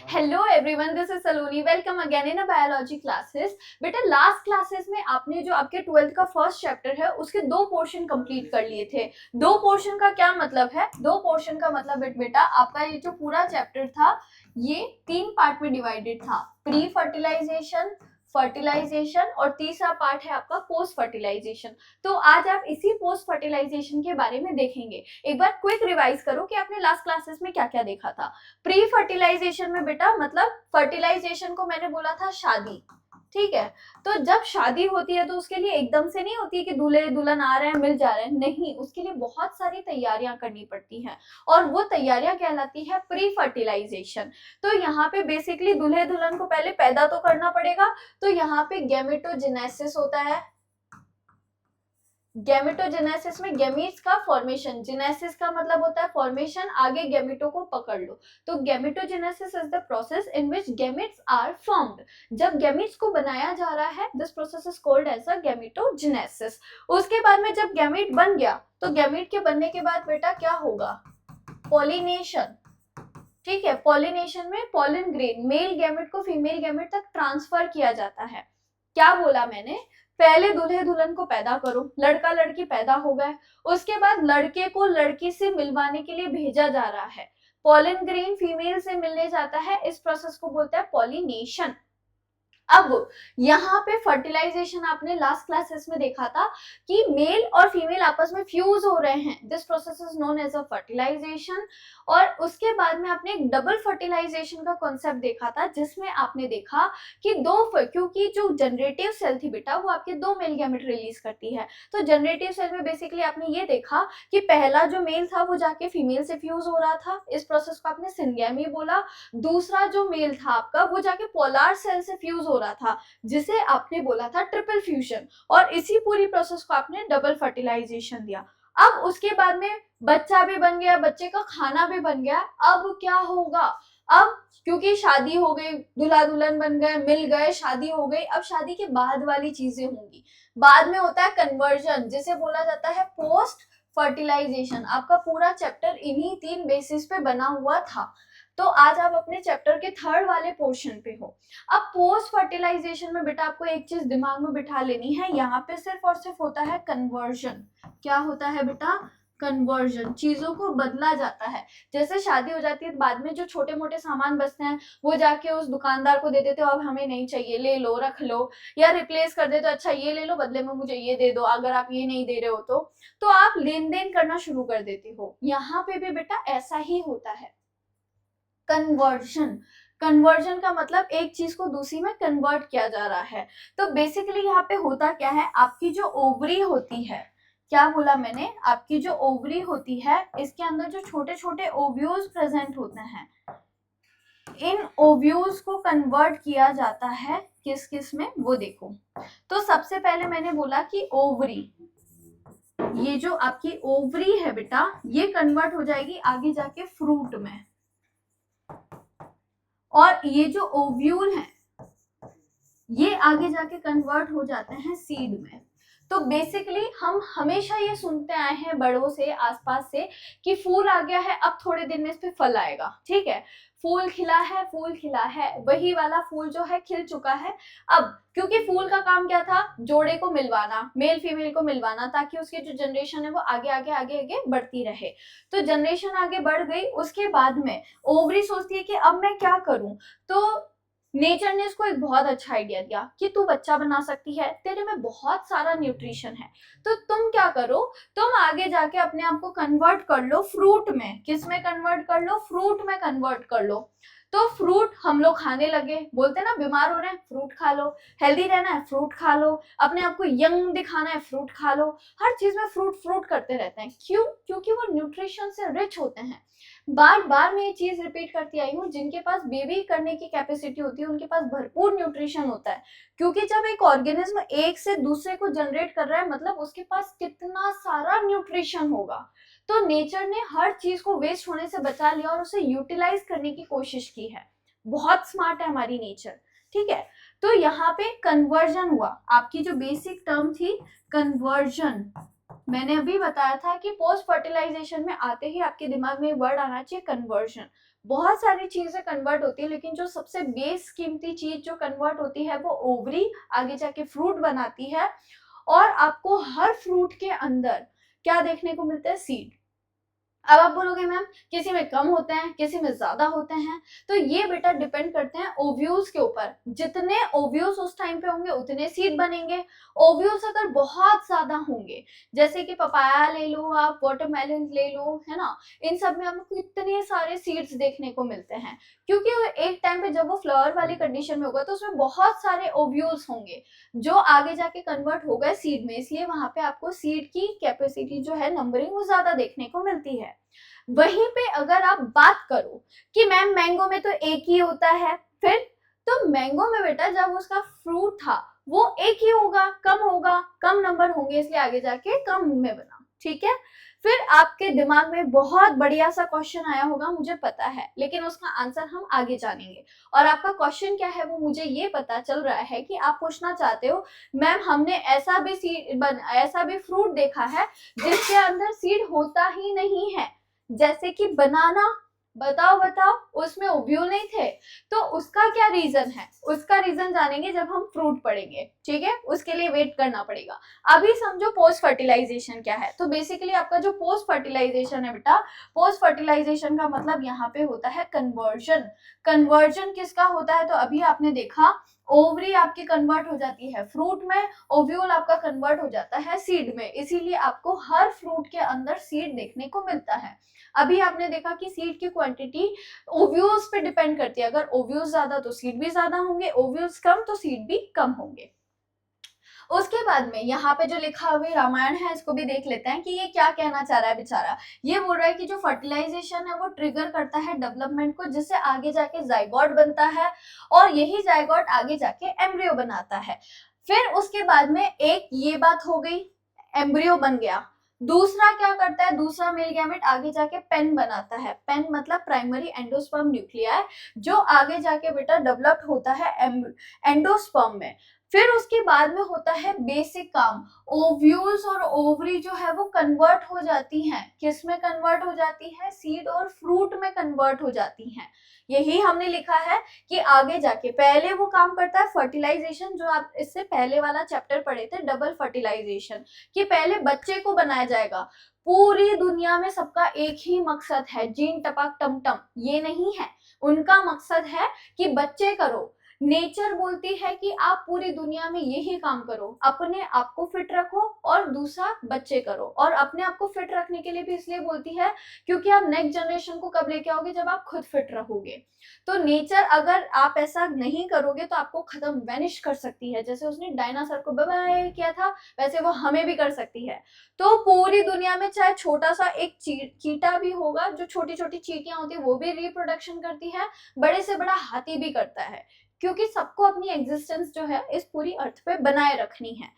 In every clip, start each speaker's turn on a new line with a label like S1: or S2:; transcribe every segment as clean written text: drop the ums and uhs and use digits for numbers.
S1: Hello everyone, this is Saloni. Welcome again in a biology classes. बेटा, last classes में आपने जो आपके 12th का फर्स्ट चैप्टर है उसके दो पोर्शन कंप्लीट कर लिए थे। दो पोर्शन का क्या मतलब है? दो पोर्शन का मतलब बेटा आपका ये जो पूरा चैप्टर था ये 3 पार्ट में डिवाइडेड था। प्री फर्टिलाइजेशन, फर्टिलाइजेशन और तीसरा पार्ट है आपका पोस्ट फर्टिलाइजेशन। तो आज आप इसी पोस्ट फर्टिलाइजेशन के बारे में देखेंगे। एक बार क्विक रिवाइज करो कि आपने लास्ट क्लासेस में क्या क्या देखा था। प्री फर्टिलाइजेशन में बेटा मतलब फर्टिलाइजेशन को मैंने बोला था शादी, ठीक है। तो जब शादी होती है तो उसके लिए एकदम से नहीं होती कि दूल्हे दुल्हन आ रहे हैं मिल जा रहे हैं, नहीं, उसके लिए बहुत सारी तैयारियां करनी पड़ती हैं और वो तैयारियां कहलाती है प्री फर्टिलाइजेशन। तो यहाँ पे बेसिकली दूल्हे दुल्हन को पहले पैदा तो करना पड़ेगा, तो यहाँ पे गैमेटोजेनेसिस होता है। गैमेटोजेनेसिस में गैमीट्स का फॉर्मेशन, जेनेसिस का मतलब होता है फॉर्मेशन, आगे गैमेटो को पकड़ लो। तो gametogenesis is the process in which gametes are formed. जब गैमीट्स को बनाया जा रहा है, this process is called as a gametogenesis. उसके बाद में जब गैमीट बन गया तो गैमीट के बनने के बाद बेटा क्या होगा? पॉलिनेशन, ठीक है। पॉलिनेशन में पॉलन ग्रेन मेल गैमेट को फीमेल गैमेट तक ट्रांसफर किया जाता है। क्या बोला मैंने? पहले दूल्हे दुल्हन को पैदा करो, लड़का लड़की पैदा हो गए, उसके बाद लड़के को लड़की से मिलवाने के लिए भेजा जा रहा है। पॉलन ग्रेन फीमेल से मिलने जाता है, इस प्रोसेस को बोलते हैं पॉलिनेशन। अब यहाँ पे फर्टिलाइजेशन आपने लास्ट क्लासेस में देखा था कि मेल और फीमेल आपस में फ्यूज हो रहे हैं, this process is known as a fertilisation. और उसके बाद में आपने एक डबल फर्टिलाइजेशन का कॉन्सेप्ट देखा था जिसमें आपने देखा कि क्योंकि जो जनरेटिव सेल थी बेटा वो आपके दो मेल गैमेट रिलीज करती है। तो जनरेटिव सेल में बेसिकली आपने ये देखा कि पहला जो मेल था वो जाके फीमेल से फ्यूज हो रहा था, इस प्रोसेस को आपने सिंगैमी बोला। दूसरा जो मेल था आपका वो जाके पोलर सेल से फ्यूज हो रहा था जिसे आपने बोला था ट्रिपल फ्यूजन, और इसी पूरी प्रोसेस को आपने डबल फर्टिलाइजेशन दिया। अब उसके बाद में बच्चा भी बन गया, बच्चे का खाना भी बन गया। अब क्या होगा? अब क्योंकि शादी हो गई, दूल्हा दुल्हन बन गए, मिल गए, शादी हो गई, अब शादी के बाद वाली चीजें होंगी। बाद में होता है कन्वर्जन, जिसे बोला जाता है पोस्ट फर्टिलाइजेशन। आपका पूरा चैप्टर इन्हीं 3 बेसिस पे बना हुआ था। तो आज आप अपने चैप्टर के थर्ड वाले पोर्शन पे हो। अब पोस्ट फर्टिलाइजेशन में बेटा आपको एक चीज दिमाग में बिठा लेनी है, यहाँ पे सिर्फ और सिर्फ होता है कन्वर्जन। क्या होता है बेटा? कन्वर्जन, चीजों को बदला जाता है। जैसे शादी हो जाती है बाद में जो छोटे मोटे सामान बचते हैं वो जाके उस दुकानदार को दे देते हो, अब हमें नहीं चाहिए, ले लो, रख लो, या रिप्लेस कर देते हो, अच्छा ये ले लो, बदले में मुझे ये दे दो, अगर आप ये नहीं दे रहे हो तो आप लेन देन करना शुरू कर देते हो। यहाँ पे भी बेटा ऐसा ही होता है। कन्वर्जन, कन्वर्जन का मतलब एक चीज को दूसरी में कन्वर्ट किया जा रहा है। तो बेसिकली यहाँ पे होता क्या है, आपकी जो ओवरी होती है, क्या बोला मैंने? आपकी जो ओवरी होती है इसके अंदर जो छोटे छोटे ओव्यूल्स प्रेजेंट होते हैं, इन ओव्यूल्स को कन्वर्ट किया जाता है किस किस में, वो देखो। तो सबसे पहले मैंने बोला कि ओवरी, ये जो आपकी ओवरी है बेटा ये कन्वर्ट हो जाएगी आगे जाके फ्रूट में, और ये जो ओव्यूल है ये आगे जाके कन्वर्ट हो जाते हैं सीड में। तो बेसिकली हम हमेशा ये सुनते आए हैं बड़ों से, आसपास से, कि फूल आ गया है, अब थोड़े दिन में इस पे फल आएगा, ठीक है। फूल खिला है, फूल खिला है, वही वाला फूल जो है खिल चुका है। अब क्योंकि फूल का काम क्या था? जोड़े को मिलवाना, मेल फीमेल को मिलवाना, ताकि उसकी जो जनरेशन है वो आगे आगे आगे आगे बढ़ती रहे। तो जनरेशन आगे बढ़ गई, उसके बाद में ओवरी सोचती है कि अब मैं क्या करूं। तो नेचर ने इसको एक बहुत अच्छा आइडिया दिया कि तू बच्चा बना सकती है, तेरे में बहुत सारा न्यूट्रिशन है, तो तुम क्या करो, तुम आगे जाके अपने आप को कन्वर्ट कर लो फ्रूट में। किस में कन्वर्ट कर लो? फ्रूट में कन्वर्ट कर लो। तो फ्रूट हम लोग खाने लगे, बोलते ना बीमार हो रहे हैं फ्रूट खा लो, हेल्दी रहना है फ्रूट खा लो, अपने आप को यंग दिखाना है फ्रूट खा लो, हर चीज में फ्रूट फ्रूट करते रहते हैं। क्यों? क्योंकि वो न्यूट्रिशन से रिच होते हैं। बार बार मैं ये चीज रिपीट करती आई हूँ, जिनके पास बेबी करने की कैपेसिटी होती है उनके पास भरपूर न्यूट्रिशन होता है। क्योंकि जब एक ऑर्गेनिज्म एक से दूसरे को जनरेट कर रहा है मतलब उसके पास कितना सारा न्यूट्रिशन होगा। तो नेचर ने हर चीज को वेस्ट होने से बचा लिया और उसे यूटिलाइज करने की कोशिश की है। बहुत स्मार्ट है हमारी नेचर, ठीक है। तो यहाँ पे कन्वर्जन हुआ, आपकी जो बेसिक टर्म थी कन्वर्जन, मैंने अभी बताया था कि पोस्ट फर्टिलाइजेशन में आते ही आपके दिमाग में वर्ड आना चाहिए कन्वर्जन। बहुत सारी चीजें कन्वर्ट होती है, लेकिन जो सबसे बेस कीमती चीज जो कन्वर्ट होती है वो ओवरी आगे जाके फ्रूट बनाती है। और आपको हर फ्रूट के अंदर क्या देखने को मिलता है? सीड। अब आप बोलोगे मैम किसी में कम होते हैं, किसी में ज्यादा होते हैं, तो ये बेटा डिपेंड करते हैं ओव्यूल्स के ऊपर। जितने ओव्यूल्स उस टाइम पे होंगे उतने सीड बनेंगे। ओव्यूल्स अगर बहुत ज्यादा होंगे, जैसे कि पपाया ले लो आप, वाटरमेलन ले लो, है ना, इन सब में आपको इतने सारे सीड्स देखने को मिलते हैं, क्योंकि एक टाइम पे जब वो फ्लावर वाली कंडीशन में होगा तो उसमें बहुत सारे ओव्यूल्स होंगे जो आगे जाके कन्वर्ट हो गए सीड में, इसलिए वहां पे आपको सीड की कैपेसिटी जो है, नंबरिंग, वो ज्यादा देखने को मिलती है। वहीं पे अगर आप बात करो कि मैम मैंगो में तो एक ही होता है, फिर तो मैंगो में बेटा जब उसका फ्रूट था वो एक ही होगा, कम होगा, कम नंबर होंगे, इसलिए आगे जाके कम में बना। ठीक है, फिर आपके दिमाग में बहुत बढ़िया सा क्वेश्चन आया होगा, मुझे पता है, लेकिन उसका आंसर हम आगे जानेंगे। और आपका क्वेश्चन क्या है वो मुझे ये पता चल रहा है कि आप पूछना चाहते हो मैम हमने ऐसा भी फ्रूट देखा है जिसके अंदर सीड होता ही नहीं है, जैसे कि बनाना। बताओ बताओ, उसमें ओव्यूल नहीं थे, तो उसका क्या रीजन है? उसका रीजन जानेंगे जब हम फ्रूट पढ़ेंगे। ठीक है, उसके लिए वेट करना पड़ेगा। अभी समझो पोस्ट फर्टिलाइजेशन क्या है। तो बेसिकली आपका जो पोस्ट फर्टिलाइजेशन है बेटा, पोस्ट फर्टिलाइजेशन का मतलब यहाँ पे होता है कन्वर्जन। कन्वर्जन किसका होता है? तो अभी आपने देखा ओवरी आपकी कन्वर्ट हो जाती है फ्रूट में, ओव्यूल आपका कन्वर्ट हो जाता है सीड में, इसीलिए आपको हर फ्रूट के अंदर सीड देखने को मिलता है। अभी आपने देखा कि सीड की क्वांटिटी ओव्यूल्स पे डिपेंड करती है, अगर ओव्यूल्स ज्यादा तो सीड भी ज्यादा होंगे, ओव्यूल्स कम तो सीड भी कम होंगे। उसके बाद में यहाँ पे जो लिखा हुआ रामायण है इसको भी देख लेते हैं कि ये क्या कहना चाह रहा है बेचारा। ये बोल रहा है कि जो फर्टिलाइजेशन है वो ट्रिगर करता है डेवलपमेंट को, जिससे आगे जाके जाइगोट बनता है और यही जाइगोट आगे जाके एम्ब्रियो बनाता है। फिर उसके बाद में एक ये बात हो गई, एम्ब्रियो बन गया। दूसरा क्या करता है? दूसरा मेल गैमेट आगे जाके पेन बनाता है। पेन मतलब प्राइमरी एंडोस्पर्म न्यूक्लियाई, जो आगे जाके बेटा डेवलप होता है एंडोस्पर्म में। फिर उसके बाद में होता है बेसिक काम। ओव्यूल्स और ओवरी जो है वो कन्वर्ट हो जाती हैं, किस में कन्वर्ट हो जाती है? सीड और फ्रूट में कन्वर्ट हो जाती हैं। यही हमने लिखा है कि आगे जाके पहले वो काम करता है फर्टिलाइजेशन, जो आप इससे पहले वाला चैप्टर पढ़े थे डबल फर्टिलाइजेशन, कि पहले बच्चे को बनाया जाएगा। पूरी दुनिया में सबका एक ही मकसद है, जीन टपक टमटम, ये नहीं है। उनका मकसद है कि बच्चे करो। नेचर बोलती है कि आप पूरी दुनिया में यही काम करो, अपने आप को फिट रखो और दूसरा बच्चे करो। और अपने आप को फिट रखने के लिए भी इसलिए बोलती है क्योंकि आप नेक्स्ट जनरेशन को कब लेके आओगे? जब आप खुद फिट रहोगे। तो नेचर अगर आप ऐसा नहीं करोगे तो आपको खत्म, वैनिश कर सकती है। जैसे उसने डायनासोर को बाय बाय किया था, वैसे वो हमें भी कर सकती है। तो पूरी दुनिया में चाहे छोटा सा एक चीटा भी होगा, जो छोटी छोटी चीटियां होती है वो भी रिप्रोडक्शन करती है, बड़े से बड़ा हाथी भी करता है, क्योंकि सबको अपनी एग्जिस्टेंस जो है इस पूरी अर्थ पे बनाए रखनी है।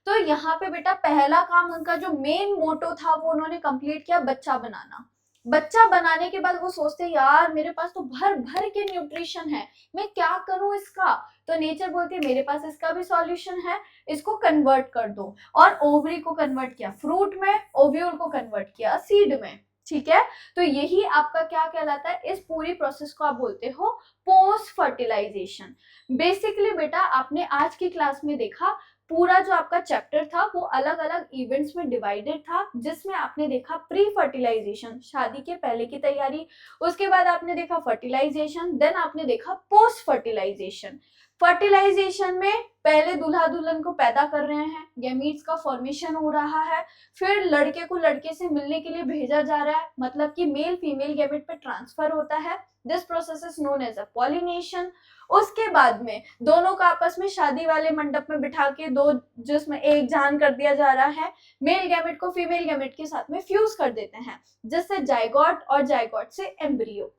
S1: तो यहाँ पे बेटा पहला काम उनका जो मेन मोटो था वो उन्होंने कंप्लीट किया, बच्चा बनाना। बच्चा बनाने के बाद वो सोचते यार मेरे पास तो भर भर के न्यूट्रिशन है, मैं क्या करूं इसका? तो नेचर बोलती है मेरे पास इसका भी सॉल्यूशन है, इसको कन्वर्ट कर दो। और ओवरी को कन्वर्ट किया फ्रूट में, ओव्यूल को कन्वर्ट किया सीड में। ठीक है, तो यही आपका क्या कहलाता है? इस पूरी प्रोसेस को आप बोलते हो पोस्ट फर्टिलाइजेशन। बेसिकली बेटा आपने आज की क्लास में देखा पूरा जो आपका चैप्टर था वो अलग अलग इवेंट्स में डिवाइडेड था, जिसमें आपने देखा प्री फर्टिलाइजेशन, शादी के पहले की तैयारी, उसके बाद आपने देखा फर्टिलाइजेशन, देन आपने देखा पोस्ट फर्टिलाइजेशन। फर्टिलाइजेशन में पहले दूल्हा दुल्हन को पैदा कर रहे हैं, गैमीट्स का फॉर्मेशन हो रहा है, फिर लड़के को लड़के से मिलने के लिए भेजा जा रहा है, मतलब कि मेल फीमेल गैमेट पे ट्रांसफर होता है। This process is known as a pollination. उसके बाद में दोनों को आपस में शादी वाले मंडप में बिठा के दो जिसमें एक जान कर दिया जा रहा है, मेल गैमेट को फीमेल गैमेट के साथ में फ्यूज कर देते हैं, जिससे जाइगोट और जाइगोट से एम्ब्रियो।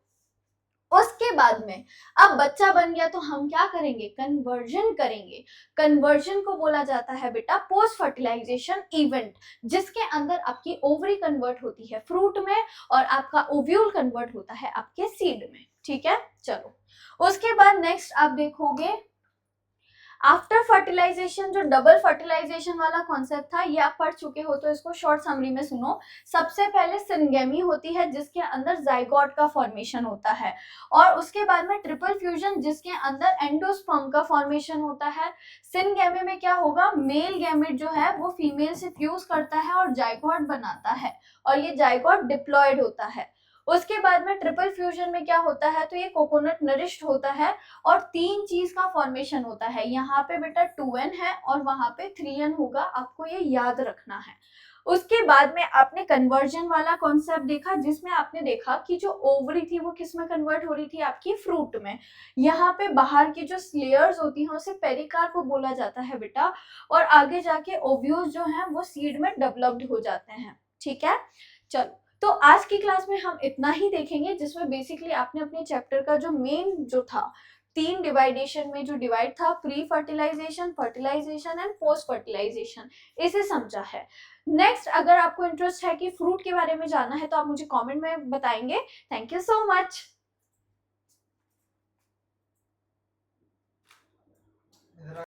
S1: उसके बाद में अब बच्चा बन गया तो हम क्या करेंगे? कन्वर्जन करेंगे। कन्वर्जन को बोला जाता है बेटा पोस्ट फर्टिलाइजेशन इवेंट, जिसके अंदर आपकी ओवरी कन्वर्ट होती है फ्रूट में और आपका ओव्यूल कन्वर्ट होता है आपके सीड में। ठीक है, चलो उसके बाद नेक्स्ट आप देखोगे आफ्टर फर्टिलाइजेशन जो डबल फर्टिलाइजेशन वाला कॉन्सेप्ट था ये आप पढ़ चुके हो, तो इसको शॉर्ट समरी में सुनो। सबसे पहले सिनगेमी होती है जिसके अंदर जाइगोट का फॉर्मेशन होता है, और उसके बाद में ट्रिपल फ्यूजन जिसके अंदर एंडोस्पर्म का फॉर्मेशन होता है। सिनगेमी में क्या होगा, मेल गैमेट जो है वो फीमेल से फ्यूज करता है और जाइगोट बनाता है, और ये जाइगोट डिप्लॉयड होता है। उसके बाद में ट्रिपल फ्यूजन में क्या होता है, तो ये कोकोनट नरिश्ड होता है और 3 चीज का फॉर्मेशन होता है। यहाँ पे बेटा 2n है और वहां पे 3n होगा, आपको ये याद रखना है। उसके बाद में आपने कन्वर्जन वाला कॉन्सेप्ट देखा, जिसमें आपने देखा कि जो ओवरी थी वो किस में कन्वर्ट हो रही थी, आपकी फ्रूट में। यहाँ पे बाहर की जो लेयर्स होती हैं उसे पेरिकार्प बोला जाता है बेटा, और आगे जाके ओव्यूल्स जो हैं वो सीड में डेवलप्ड हो जाते हैं। ठीक है, चलो तो आज की क्लास में हम इतना ही देखेंगे, जिसमें बेसिकली आपने अपने चैप्टर का जो मेन जो था 3 डिवाइडेशन में जो डिवाइड था, pre fertilisation, fertilisation and post fertilisation, इसे समझा है। नेक्स्ट अगर आपको इंटरेस्ट है कि फ्रूट के बारे में जानना है तो आप मुझे कमेंट में बताएंगे। Thank you so much.